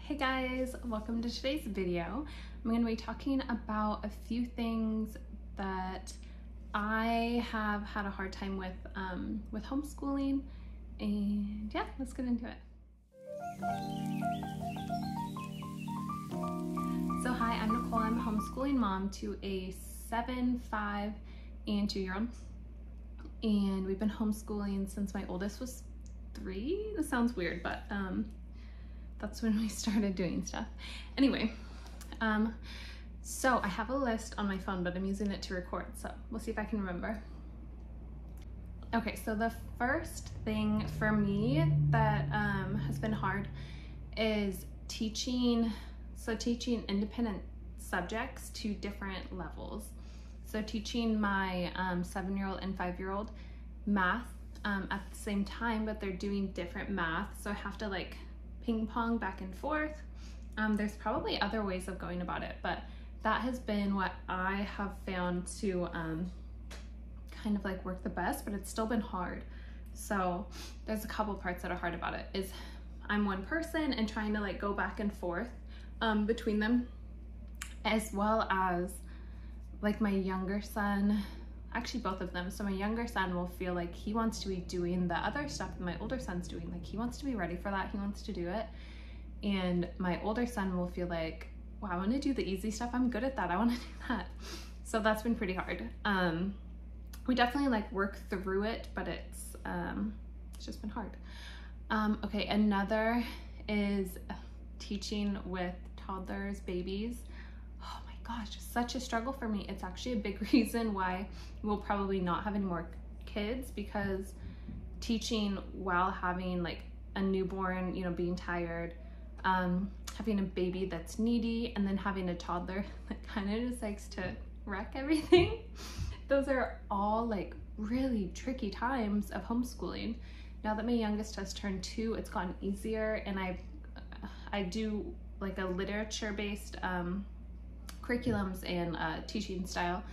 Hey guys, welcome to today's video. I'm going to be talking about a few things that I have had a hard time with homeschooling, and yeah, let's get into it. So hi, I'm Nicole. I'm a homeschooling mom to a 7, 5, and 2-year-old, and we've been homeschooling since my oldest was 3. This sounds weird, but that's when we started doing stuff. Anyway, so I have a list on my phone, but I'm using it to record, so we'll see if I can remember. Okay, so the first thing for me that has been hard is teaching independent subjects to different levels. So teaching my 7-year-old and 5-year-old math at the same time, but they're doing different math, so I have to like ping pong back and forth. There's probably other ways of going about it, but that has been what I have found to kind of like work the best, but it's still been hard. So there's a couple parts that are hard about it. Is I'm one person and trying to like go back and forth between them, as well as like my younger son, actually both of them. So my younger son will feel like he wants to be doing the other stuff that my older son's doing. Like he wants to be ready for that. He wants to do it. And my older son will feel like, wow, I want to do the easy stuff. I'm good at that. I want to do that. So that's been pretty hard. We definitely like work through it, but it's just been hard. Okay, another is teaching with toddlers, babies. Oh my gosh, such a struggle for me. It's actually a big reason why we'll probably not have any more kids, because teaching while having like a newborn, you know, being tired, having a baby that's needy, and then having a toddler that kind of just likes to wreck everything. Those are all like really tricky times of homeschooling. Now that my youngest has turned 2, it's gotten easier, and I do like a literature-based curriculums and teaching style,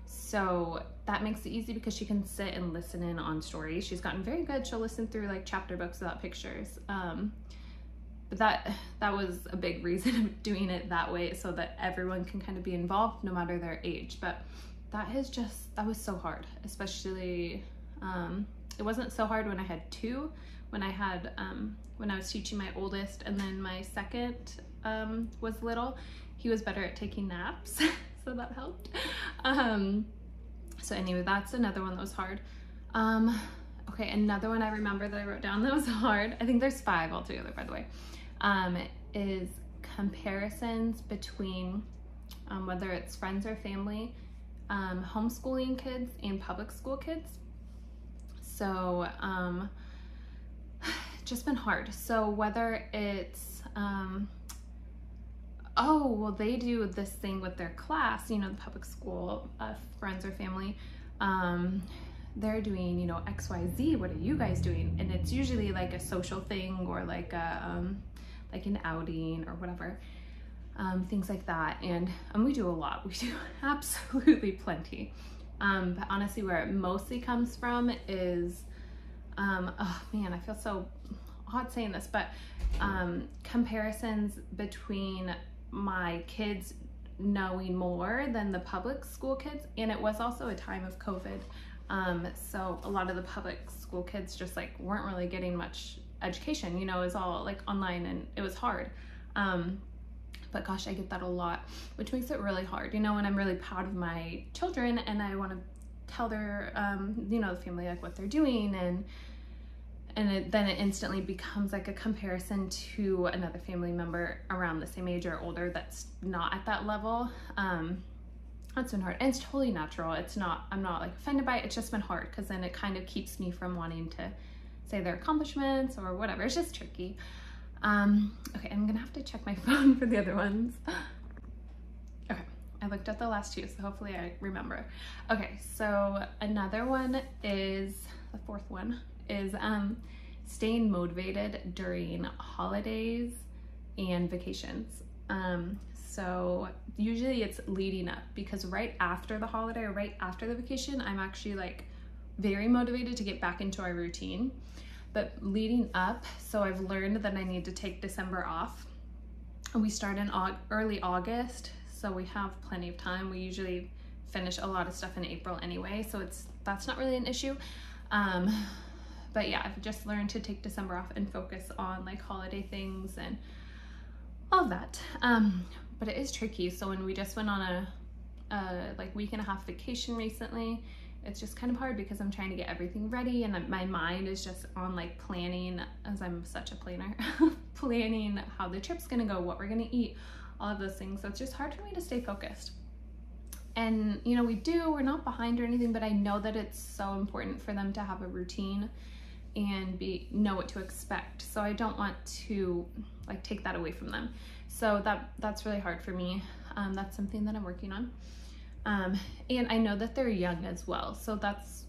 so that makes it easy because she can sit and listen in on stories. She's gotten very good. She'll listen through like chapter books without pictures, but that was a big reason of doing it that way, so that everyone can kind of be involved no matter their age. But that was so hard, especially it wasn't so hard when I had 2. When I was teaching my oldest, and then my second was little, he was better at taking naps, so that helped. So anyway, that's another one that was hard. Okay, another one I remember that I wrote down that was hard, I think there's 5 altogether, by the way, is comparisons between whether it's friends or family, homeschooling kids and public school kids. So just been hard. So whether it's oh, well, they do this thing with their class, you know, the public school friends or family, they're doing, you know, XYZ, what are you guys doing? And it's usually like a social thing, or like a like an outing or whatever, things like that. And we do a lot. We do absolutely plenty. But honestly, where it mostly comes from is oh man, I feel so odd saying this, but comparisons between my kids knowing more than the public school kids. And it was also a time of COVID, so a lot of the public school kids just like weren't really getting much education, you know. It was all like online, and it was hard. But gosh, I get that a lot, which makes it really hard, you know. And I'm really proud of my children, and I want to tell their you know, the family like what they're doing, and then it instantly becomes like a comparison to another family member around the same age or older that's not at that level. That's been hard, and it's totally natural. I'm not like offended by it. It's just been hard, because then it kind of keeps me from wanting to say their accomplishments or whatever. It's just tricky. Okay, I'm gonna have to check my phone for the other ones. Okay, I looked at the last 2, so hopefully I remember. Okay, so another one is, the 4th one is staying motivated during holidays and vacations. So usually it's leading up, because right after the holiday or right after the vacation, I'm actually like very motivated to get back into our routine. But leading up, so I've learned that I need to take December off we start in early August, so we have plenty of time. We usually finish a lot of stuff in April anyway, so that's not really an issue. But yeah, I've just learned to take December off and focus on like holiday things and all of that. But it is tricky. So when we just went on a like week and a half vacation recently, it's just kind of hard because I'm trying to get everything ready and my mind is just on like planning, as I'm such a planner, planning how the trip's gonna go, what we're gonna eat, all of those things. So it's just hard for me to stay focused. And you know, we're not behind or anything, but I know that it's so important for them to have a routine and know what to expect. So I don't want to like take that away from them. So that's really hard for me. That's something that I'm working on. And I know that they're young as well. So that's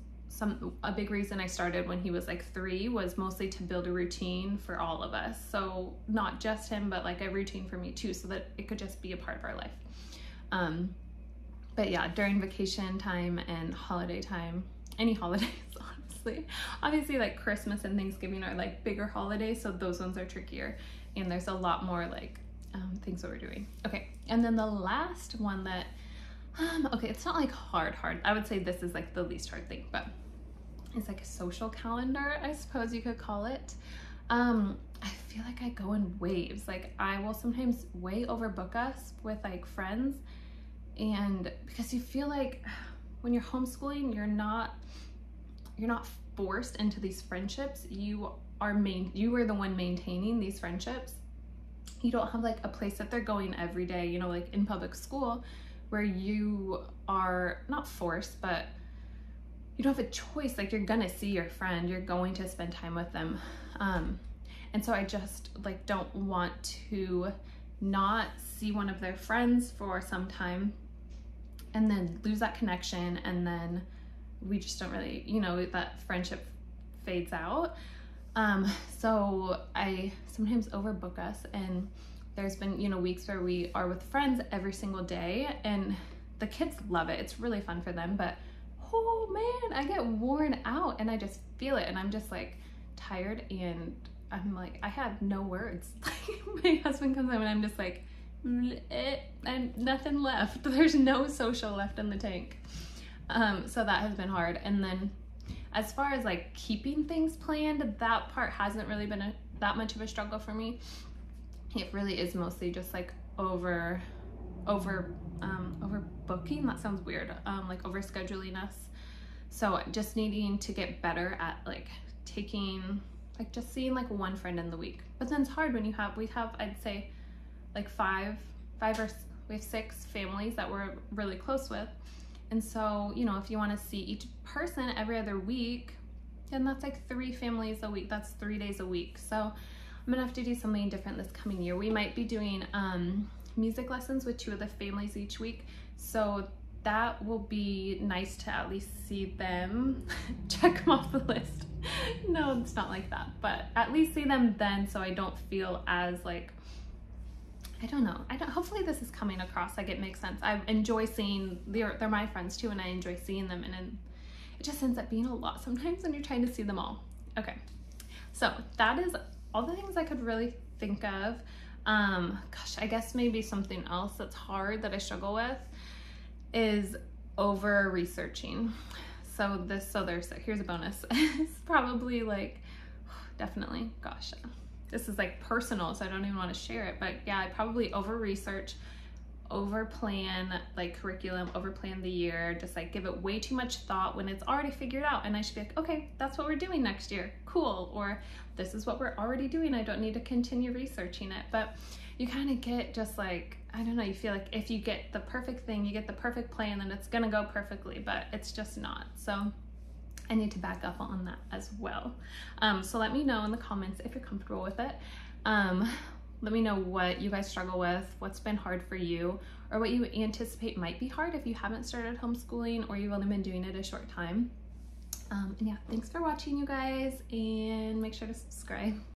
a big reason I started when he was like 3 was mostly to build a routine for all of us. So not just him, but like a routine for me too, so that it could just be a part of our life. But yeah, during vacation time and holiday time, any holidays, honestly. Obviously like Christmas and Thanksgiving are like bigger holidays, so those ones are trickier. And there's a lot more like things that we're doing. Okay, and then the last one that, okay, it's not like hard. I would say this is like the least hard thing, but it's like a social calendar, I suppose you could call it. I feel like I go in waves. Like I will sometimes way overbook us with like friends, and because you feel like when you're homeschooling, you're not forced into these friendships. You are the one maintaining these friendships. You don't have like a place that they're going every day, you know, like in public school where you are not forced, but you don't have a choice. Like you're gonna see your friend, you're going to spend time with them. And so I just like don't want to not see one of their friends for some time and then lose that connection, and then we just don't really, you know, that friendship fades out. So I sometimes overbook us, and there's been, you know, weeks where we are with friends every single day and the kids love it. It's really fun for them, but oh man, I get worn out and I just feel it, and I'm just like tired and I'm like, I have no words. My husband comes home and I'm just like, and nothing left. There's no social left in the tank. So that has been hard. And then as far as like keeping things planned, that part hasn't really been that much of a struggle for me. It really is mostly just like overbooking. That sounds weird. Like overscheduling us. So just needing to get better at like taking, like just seeing like one friend in the week. But then it's hard when we have I'd say like we have 6 families that we're really close with. And so, you know, if you want to see each person every other week, then that's like 3 families a week. That's 3 days a week. So I'm gonna have to do something different this coming year. We might be doing music lessons with 2 of the families each week. So that will be nice to at least see them. Check them off the list. No, it's not like that, but at least see them then, so I don't feel as like, I don't know. Hopefully this is coming across like it makes sense. I enjoy seeing, they're my friends too, and I enjoy seeing them, and then it just ends up being a lot sometimes when you're trying to see them all. Okay, so that is all the things I could really think of. Gosh, I guess maybe something else that's hard that I struggle with is over researching. So here's a bonus. It's probably like, definitely, gosh, this is like personal, so I don't even want to share it, but yeah, I probably over research, over plan like curriculum, over plan the year, just like give it way too much thought when it's already figured out, and I should be like, okay, that's what we're doing next year, cool, or this is what we're already doing, I don't need to continue researching it. But you kind of get just like, I don't know, you feel like if you get the perfect thing, you get the perfect plan, then it's gonna go perfectly, but it's just not. So I need to back up on that as well. So let me know in the comments if you're comfortable with it. Let me know what you guys struggle with, what's been hard for you, or what you anticipate might be hard if you haven't started homeschooling or you've only been doing it a short time. And yeah, thanks for watching, you guys, and make sure to subscribe.